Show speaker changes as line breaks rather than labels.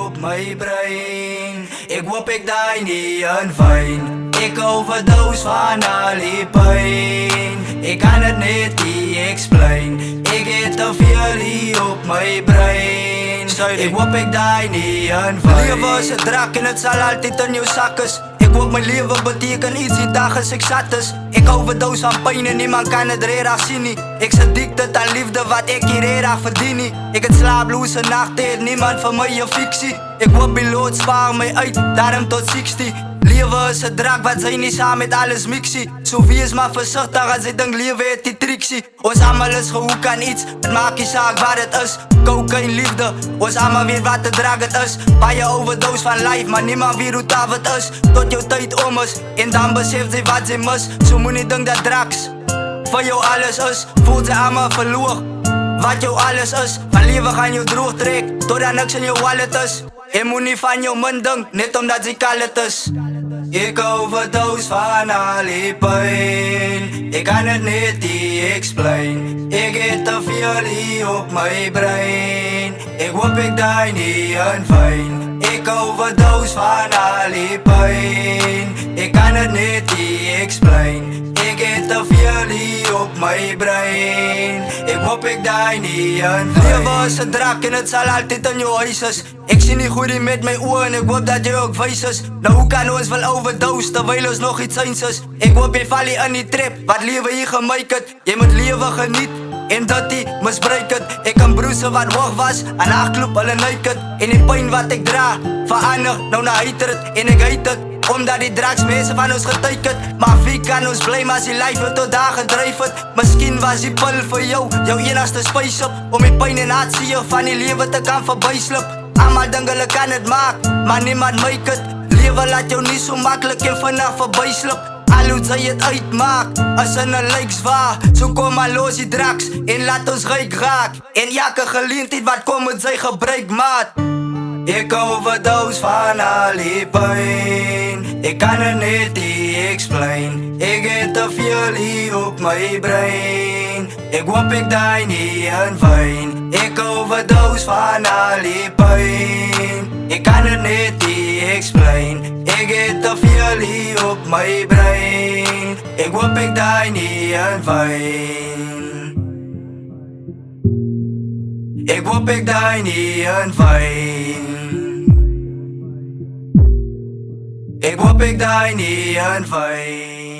op my brein. Ek hoop ek daai nie in wyn. Ek overdose van al die pyn. Ek kan het net nie explain. Ek het te veel hier op my brein. Ek hoop ek daai nie in wyn. Lewe is 'n drak en het sal altyd in jou sak is. Ek hoop my lewe beteken iets die dag as ek sat is. Ek overdose van pyn en niemand kan het reg sien nie. Ek's addicted aan liefde wat ek hier reg verdien nie. Ek het slaaplose nagte, het niemand vir my 'n fiksie. Ek hoop die Lord spaar my uit, daarom tot 60. Lewe is 'n drak wat sy nie saam met alles mixie. So wees maar versigtig as jy dink lewe het die triksie. Ons almal is gehoek aan iets, het maak nie saak wat het is. Cocaine liefde, ons almal weet wat 'n drak het is. Baie overdose van life, maar niemand weet hoe taaf het is. Tot jou tyd om is, en dan besef jy wat jy mis. So moenie dink dat draks vir jou alles is. Voel jy almal verloor, wat jou alles is. Van lewe gaan jou droog trek, totdat niks in jou wallet is. En moenie van jou min dink, net omdat jy kal het is. Ek overdose van al die pyn. Ek kan het net nie explain. Ek het te veel hier op my brein. Ek hoop ek daai nie in wyn. Ek overdose van al die pyn. Ek kan het net nie explain. Ek het te veel hier op my brein. Ek hoop ek daai nie in wyn. Lewe is 'n drak en het sal altyd in jou huis is. Ek sien nie goed met my oë en ek hoop dat jy ook wys is. Nou hoe kan ons wel overdose terwyl ons nog iets eens is? Ek hoop jy val nie in die trap wat lewe hier gemaak het. Jy moet lewe geniet en dat jy misbruik het. Ek kan broese wat hoog was en agklop hulle naked. En die pyn wat ek dra verander nou na hatred en ek hate dit. Omdat die draks mense van ons getuik het. Maar wie kan ons blame as die life tot daar gedryf het? Miskien was die pil vir jou enigste spice up. Om die pyn en hartseer van die lewe te kan verbyslip. Almal dink hulle kan het maak, maar niemand maak het. Lewe laat jou nie so maklik en vinnig verbyslip. Al hoe jy het uitmaak, as in 'n lijkswaar. So kom maar los die draks en laat ons ryk raak. En elke geleentheid wat kom met sy gebruik maat. Ek overdose van al die pyn. Ek kan het net nie explain. Ek het te veel hier op my brein. Ek hoop ek daai nie in wyn. Ek overdose van al die pyn. Ek kan het net nie explain. Ek het te veel hier op my brein. Ek hoop ek daai nie in wyn. Ek hoop ek daai nie in wyn. Ek hoop ek daai nie in wyn.